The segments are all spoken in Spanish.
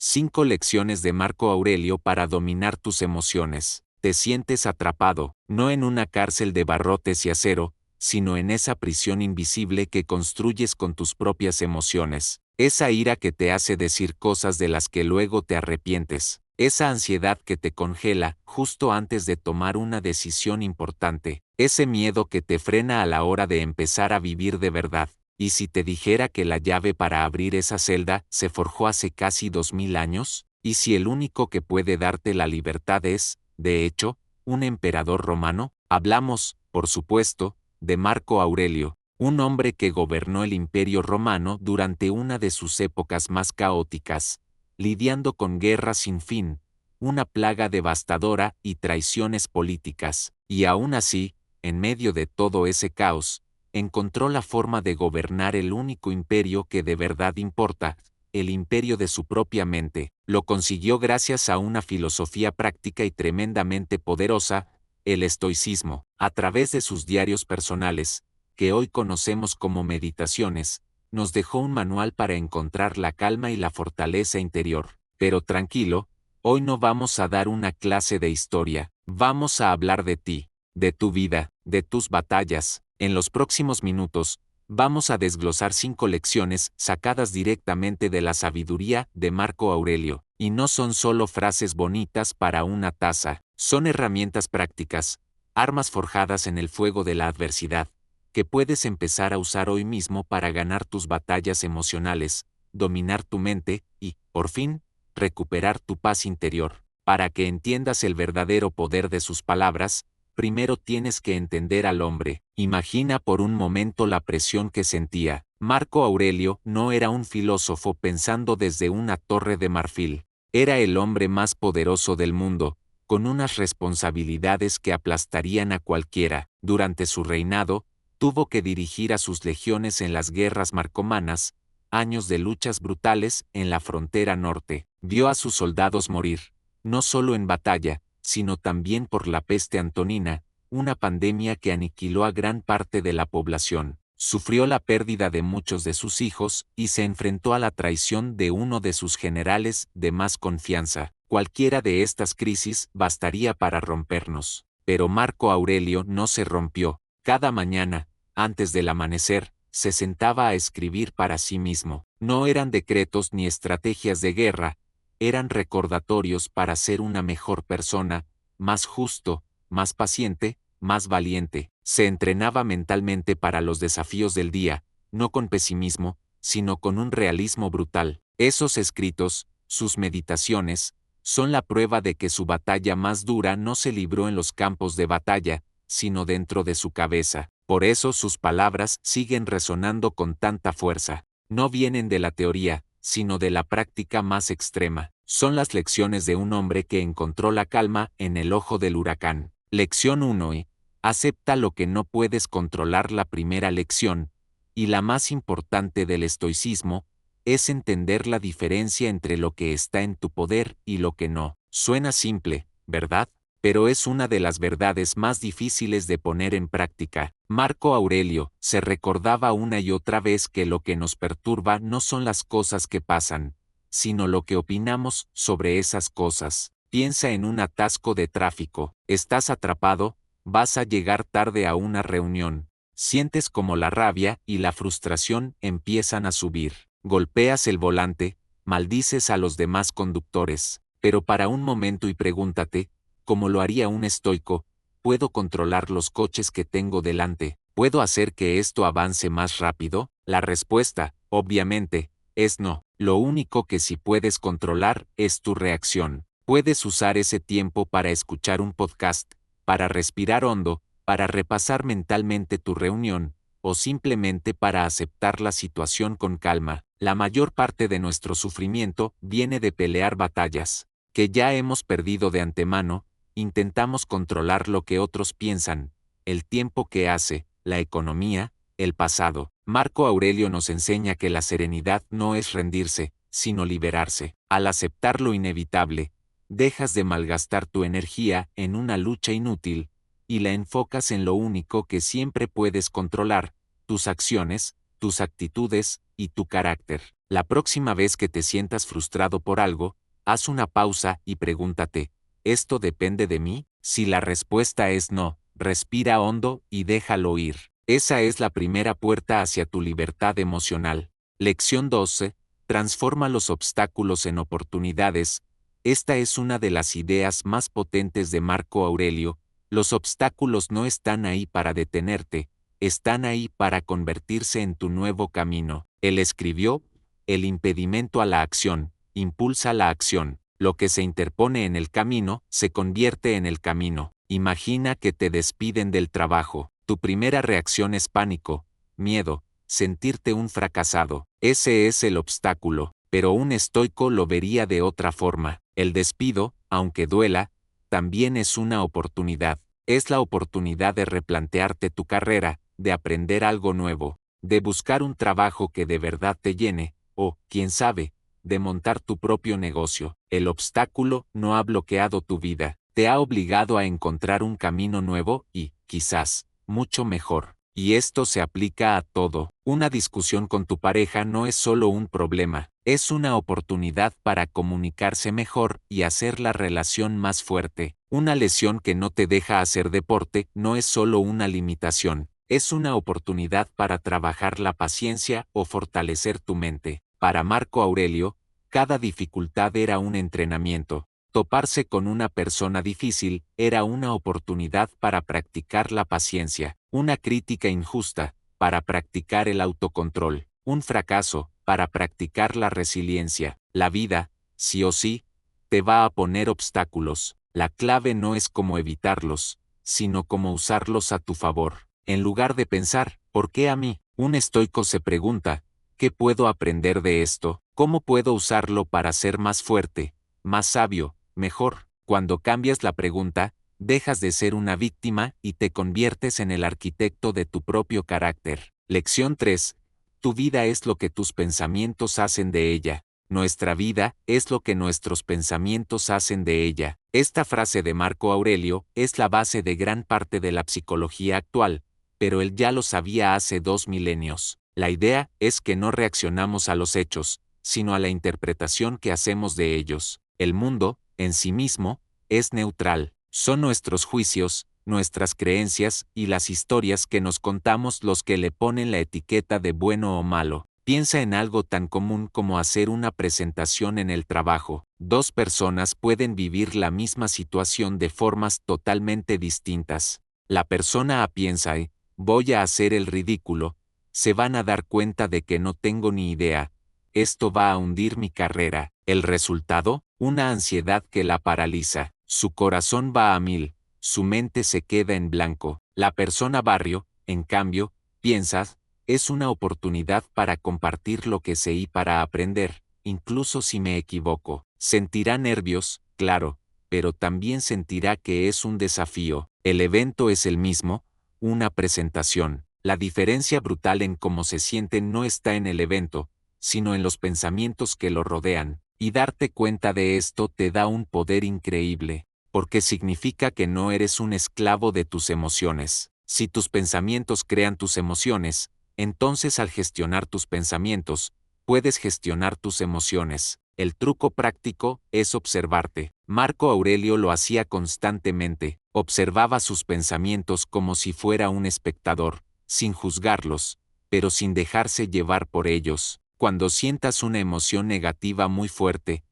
5 lecciones de Marco Aurelio para dominar tus emociones. Te sientes atrapado, no en una cárcel de barrotes y acero, sino en esa prisión invisible que construyes con tus propias emociones. Esa ira que te hace decir cosas de las que luego te arrepientes. Esa ansiedad que te congela justo antes de tomar una decisión importante. Ese miedo que te frena a la hora de empezar a vivir de verdad. ¿Y si te dijera que la llave para abrir esa celda se forjó hace casi 2000 años? ¿Y si el único que puede darte la libertad es, de hecho, un emperador romano? Hablamos, por supuesto, de Marco Aurelio, un hombre que gobernó el Imperio Romano durante una de sus épocas más caóticas, lidiando con guerras sin fin, una plaga devastadora y traiciones políticas, y aún así, en medio de todo ese caos, encontró la forma de gobernar el único imperio que de verdad importa, el imperio de su propia mente. Lo consiguió gracias a una filosofía práctica y tremendamente poderosa, el estoicismo. A través de sus diarios personales, que hoy conocemos como meditaciones, nos dejó un manual para encontrar la calma y la fortaleza interior. Pero tranquilo, hoy no vamos a dar una clase de historia, vamos a hablar de ti, de tu vida, de tus batallas. En los próximos minutos, vamos a desglosar 5 lecciones sacadas directamente de la sabiduría de Marco Aurelio, y no son solo frases bonitas para una taza, son herramientas prácticas, armas forjadas en el fuego de la adversidad, que puedes empezar a usar hoy mismo para ganar tus batallas emocionales, dominar tu mente y, por fin, recuperar tu paz interior. Para que entiendas el verdadero poder de sus palabras, primero tienes que entender al hombre. Imagina por un momento la presión que sentía. Marco Aurelio no era un filósofo pensando desde una torre de marfil. Era el hombre más poderoso del mundo, con unas responsabilidades que aplastarían a cualquiera. Durante su reinado, tuvo que dirigir a sus legiones en las guerras marcomanas, años de luchas brutales en la frontera norte. Vio a sus soldados morir, no solo en batalla, sino también por la peste antonina, una pandemia que aniquiló a gran parte de la población. Sufrió la pérdida de muchos de sus hijos y se enfrentó a la traición de uno de sus generales de más confianza. Cualquiera de estas crisis bastaría para rompernos. Pero Marco Aurelio no se rompió. Cada mañana, antes del amanecer, se sentaba a escribir para sí mismo. No eran decretos ni estrategias de guerra, eran recordatorios para ser una mejor persona, más justo, más paciente, más valiente. Se entrenaba mentalmente para los desafíos del día, no con pesimismo, sino con un realismo brutal. Esos escritos, sus meditaciones, son la prueba de que su batalla más dura no se libró en los campos de batalla, sino dentro de su cabeza. Por eso sus palabras siguen resonando con tanta fuerza. No vienen de la teoría, sino de la práctica más extrema. Son las lecciones de un hombre que encontró la calma en el ojo del huracán. Lección 1. Acepta lo que no puedes controlar. La primera lección, y la más importante del estoicismo, es entender la diferencia entre lo que está en tu poder y lo que no. Suena simple, ¿verdad? Pero es una de las verdades más difíciles de poner en práctica. Marco Aurelio se recordaba una y otra vez que lo que nos perturba no son las cosas que pasan, sino lo que opinamos sobre esas cosas. Piensa en un atasco de tráfico. Estás atrapado, vas a llegar tarde a una reunión. Sientes como la rabia y la frustración empiezan a subir. Golpeas el volante, maldices a los demás conductores. Pero para un momento y pregúntate, como lo haría un estoico, ¿puedo controlar los coches que tengo delante? ¿Puedo hacer que esto avance más rápido? La respuesta, obviamente, es no. Lo único que sí puedes controlar es tu reacción. Puedes usar ese tiempo para escuchar un podcast, para respirar hondo, para repasar mentalmente tu reunión, o simplemente para aceptar la situación con calma. La mayor parte de nuestro sufrimiento viene de pelear batallas que ya hemos perdido de antemano. Intentamos controlar lo que otros piensan, el tiempo que hace, la economía, el pasado. Marco Aurelio nos enseña que la serenidad no es rendirse, sino liberarse. Al aceptar lo inevitable, dejas de malgastar tu energía en una lucha inútil, y la enfocas en lo único que siempre puedes controlar, tus acciones, tus actitudes y tu carácter. La próxima vez que te sientas frustrado por algo, haz una pausa y pregúntate, ¿esto depende de mí? Si la respuesta es no, respira hondo y déjalo ir. Esa es la primera puerta hacia tu libertad emocional. Lección 12. Transforma los obstáculos en oportunidades. Esta es una de las ideas más potentes de Marco Aurelio. Los obstáculos no están ahí para detenerte, están ahí para convertirse en tu nuevo camino. Él escribió, el impedimento a la acción, impulsa la acción. Lo que se interpone en el camino, se convierte en el camino. Imagina que te despiden del trabajo. Tu primera reacción es pánico, miedo, sentirte un fracasado. Ese es el obstáculo, pero un estoico lo vería de otra forma. El despido, aunque duela, también es una oportunidad. Es la oportunidad de replantearte tu carrera, de aprender algo nuevo, de buscar un trabajo que de verdad te llene, o, quién sabe, de montar tu propio negocio. El obstáculo no ha bloqueado tu vida, te ha obligado a encontrar un camino nuevo y, quizás, mucho mejor. Y esto se aplica a todo. Una discusión con tu pareja no es solo un problema, es una oportunidad para comunicarse mejor y hacer la relación más fuerte. Una lesión que no te deja hacer deporte no es solo una limitación, es una oportunidad para trabajar la paciencia o fortalecer tu mente. Para Marco Aurelio, cada dificultad era un entrenamiento. Toparse con una persona difícil era una oportunidad para practicar la paciencia, una crítica injusta, para practicar el autocontrol, un fracaso, para practicar la resiliencia. La vida, sí o sí, te va a poner obstáculos. La clave no es cómo evitarlos, sino cómo usarlos a tu favor. En lugar de pensar, ¿por qué a mí? Un estoico se pregunta, ¿qué puedo aprender de esto? ¿Cómo puedo usarlo para ser más fuerte, más sabio, mejor? Cuando cambias la pregunta, dejas de ser una víctima y te conviertes en el arquitecto de tu propio carácter. Lección 3. Tu vida es lo que tus pensamientos hacen de ella. Nuestra vida es lo que nuestros pensamientos hacen de ella. Esta frase de Marco Aurelio es la base de gran parte de la psicología actual, pero él ya lo sabía hace 2 milenios. La idea es que no reaccionamos a los hechos, sino a la interpretación que hacemos de ellos. El mundo, en sí mismo, es neutral. Son nuestros juicios, nuestras creencias y las historias que nos contamos los que le ponen la etiqueta de bueno o malo. Piensa en algo tan común como hacer una presentación en el trabajo. Dos personas pueden vivir la misma situación de formas totalmente distintas. La persona A piensa, voy a hacer el ridículo, se van a dar cuenta de que no tengo ni idea, esto va a hundir mi carrera. El resultado, una ansiedad que la paraliza. Su corazón va a 1000, su mente se queda en blanco. La persona Barrio, en cambio, piensa, es una oportunidad para compartir lo que sé y para aprender, incluso si me equivoco. Sentirá nervios, claro, pero también sentirá que es un desafío. El evento es el mismo, una presentación. La diferencia brutal en cómo se sienten no está en el evento, sino en los pensamientos que lo rodean. Y darte cuenta de esto te da un poder increíble, porque significa que no eres un esclavo de tus emociones. Si tus pensamientos crean tus emociones, entonces al gestionar tus pensamientos, puedes gestionar tus emociones. El truco práctico es observarte. Marco Aurelio lo hacía constantemente, observaba sus pensamientos como si fuera un espectador, sin juzgarlos, pero sin dejarse llevar por ellos. Cuando sientas una emoción negativa muy fuerte,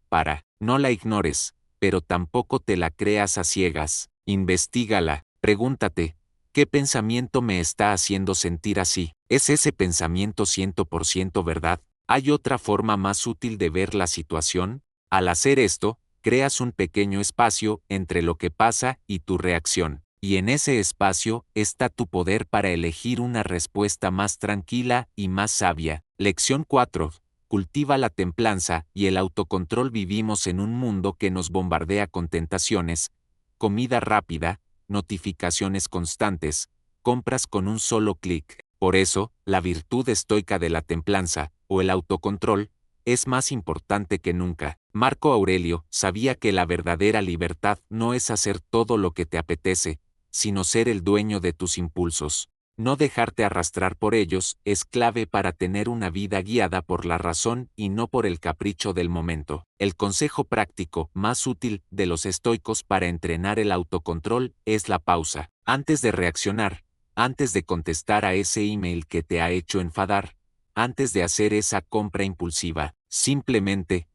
no la ignores, pero tampoco te la creas a ciegas. Investígala, pregúntate, ¿qué pensamiento me está haciendo sentir así? ¿Es ese pensamiento 100% verdad? ¿Hay otra forma más útil de ver la situación? Al hacer esto, creas un pequeño espacio entre lo que pasa y tu reacción, y en ese espacio está tu poder para elegir una respuesta más tranquila y más sabia. Lección 4. Cultiva la templanza y el autocontrol. Vivimos en un mundo que nos bombardea con tentaciones, comida rápida, notificaciones constantes, compras con un solo clic. Por eso, la virtud estoica de la templanza, o el autocontrol, es más importante que nunca. Marco Aurelio sabía que la verdadera libertad no es hacer todo lo que te apetece, sino ser el dueño de tus impulsos. No dejarte arrastrar por ellos es clave para tener una vida guiada por la razón y no por el capricho del momento. El consejo práctico más útil de los estoicos para entrenar el autocontrol es la pausa. Antes de reaccionar, antes de contestar a ese email que te ha hecho enfadar, antes de hacer esa compra impulsiva, simplemente,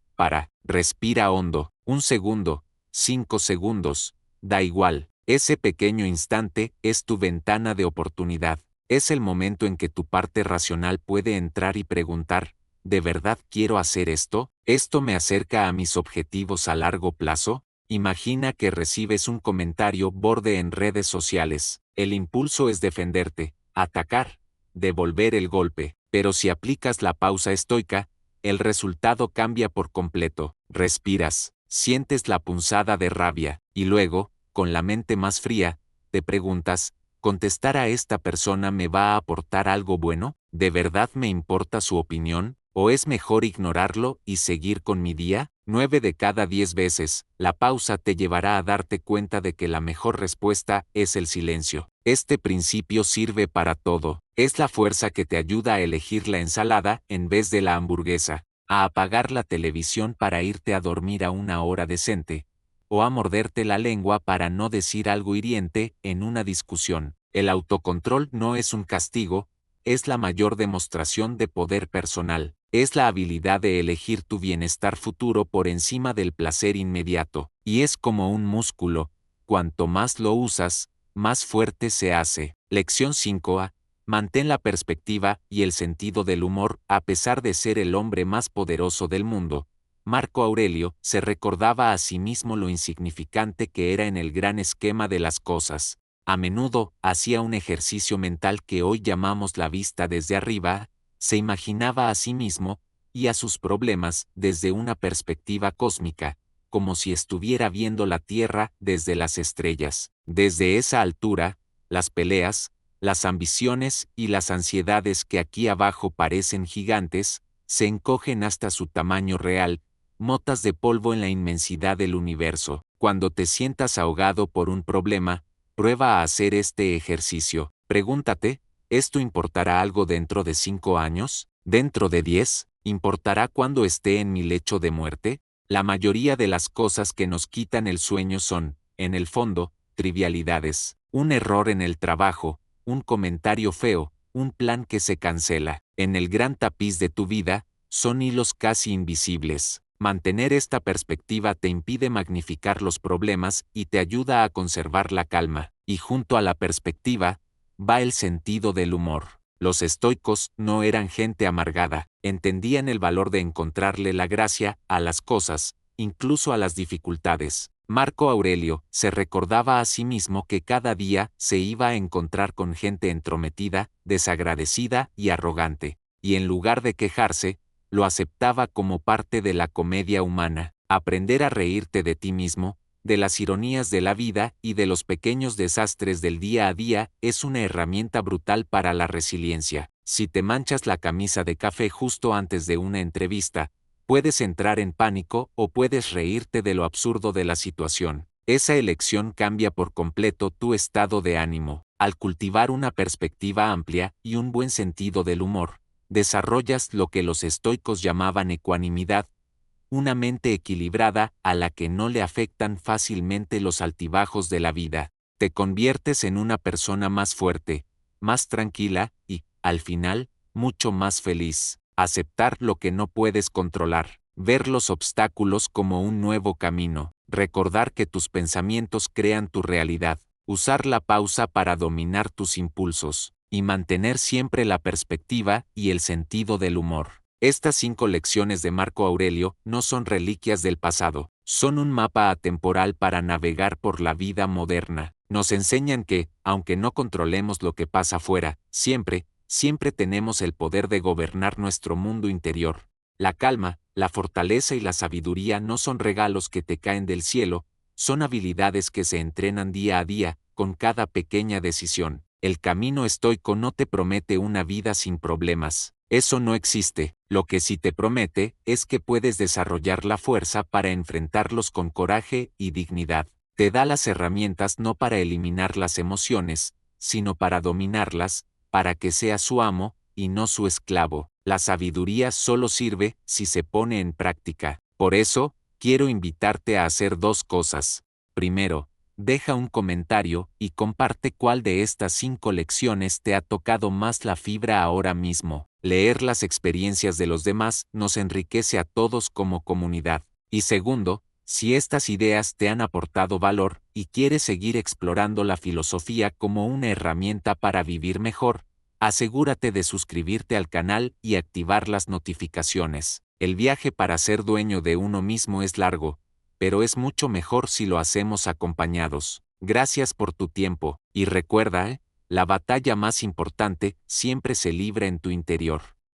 respira hondo, 1 segundo, 5 segundos, da igual. Ese pequeño instante es tu ventana de oportunidad. Es el momento en que tu parte racional puede entrar y preguntar, ¿de verdad quiero hacer esto? ¿Esto me acerca a mis objetivos a largo plazo? Imagina que recibes un comentario borde en redes sociales. El impulso es defenderte, atacar, devolver el golpe, pero si aplicas la pausa estoica, el resultado cambia por completo. Respiras, sientes la punzada de rabia, y luego, con la mente más fría, te preguntas, ¿contestar a esta persona me va a aportar algo bueno? ¿De verdad me importa su opinión? ¿O es mejor ignorarlo y seguir con mi día? 9 de cada 10 veces, la pausa te llevará a darte cuenta de que la mejor respuesta es el silencio. Este principio sirve para todo. Es la fuerza que te ayuda a elegir la ensalada en vez de la hamburguesa, a apagar la televisión para irte a dormir a una hora decente, o a morderte la lengua para no decir algo hiriente en una discusión. El autocontrol no es un castigo, es la mayor demostración de poder personal. Es la habilidad de elegir tu bienestar futuro por encima del placer inmediato, y es como un músculo, cuanto más lo usas, más fuerte se hace. Lección 5a. Mantén la perspectiva y el sentido del humor a pesar de ser el hombre más poderoso del mundo. Marco Aurelio se recordaba a sí mismo lo insignificante que era en el gran esquema de las cosas. A menudo hacía un ejercicio mental que hoy llamamos la vista desde arriba, se imaginaba a sí mismo y a sus problemas desde una perspectiva cósmica, como si estuviera viendo la Tierra desde las estrellas. Desde esa altura, las peleas, las ambiciones y las ansiedades que aquí abajo parecen gigantes, se encogen hasta su tamaño real, motas de polvo en la inmensidad del universo. Cuando te sientas ahogado por un problema, prueba a hacer este ejercicio. Pregúntate, ¿esto importará algo dentro de 5 años? ¿Dentro de 10? ¿Importará cuando esté en mi lecho de muerte? La mayoría de las cosas que nos quitan el sueño son, en el fondo, trivialidades. Un error en el trabajo, un comentario feo, un plan que se cancela. En el gran tapiz de tu vida, son hilos casi invisibles. Mantener esta perspectiva te impide magnificar los problemas y te ayuda a conservar la calma. Y junto a la perspectiva, va el sentido del humor. Los estoicos no eran gente amargada, entendían el valor de encontrarle la gracia a las cosas, incluso a las dificultades. Marco Aurelio se recordaba a sí mismo que cada día se iba a encontrar con gente entrometida, desagradecida y arrogante, y en lugar de quejarse, lo aceptaba como parte de la comedia humana. Aprender a reírte de ti mismo, de las ironías de la vida y de los pequeños desastres del día a día es una herramienta brutal para la resiliencia. Si te manchas la camisa de café justo antes de una entrevista, puedes entrar en pánico o puedes reírte de lo absurdo de la situación. Esa elección cambia por completo tu estado de ánimo. Al cultivar una perspectiva amplia y un buen sentido del humor, desarrollas lo que los estoicos llamaban ecuanimidad, una mente equilibrada a la que no le afectan fácilmente los altibajos de la vida. Te conviertes en una persona más fuerte, más tranquila y, al final, mucho más feliz. Aceptar lo que no puedes controlar. Ver los obstáculos como un nuevo camino. Recordar que tus pensamientos crean tu realidad. Usar la pausa para dominar tus impulsos. Y mantener siempre la perspectiva y el sentido del humor. Estas 5 lecciones de Marco Aurelio no son reliquias del pasado, son un mapa atemporal para navegar por la vida moderna. Nos enseñan que, aunque no controlemos lo que pasa afuera, siempre tenemos el poder de gobernar nuestro mundo interior. La calma, la fortaleza y la sabiduría no son regalos que te caen del cielo, son habilidades que se entrenan día a día, con cada pequeña decisión. El camino estoico no te promete una vida sin problemas. Eso no existe. Lo que sí te promete es que puedes desarrollar la fuerza para enfrentarlos con coraje y dignidad. Te da las herramientas no para eliminar las emociones, sino para dominarlas, para que sea su amo, y no su esclavo. La sabiduría solo sirve si se pone en práctica. Por eso, quiero invitarte a hacer dos cosas. Primero, deja un comentario y comparte cuál de estas 5 lecciones te ha tocado más la fibra ahora mismo. Leer las experiencias de los demás nos enriquece a todos como comunidad. Y segundo, si estas ideas te han aportado valor y quieres seguir explorando la filosofía como una herramienta para vivir mejor, asegúrate de suscribirte al canal y activar las notificaciones. El viaje para ser dueño de uno mismo es largo, pero es mucho mejor si lo hacemos acompañados. Gracias por tu tiempo, y recuerda, la batalla más importante siempre se libra en tu interior.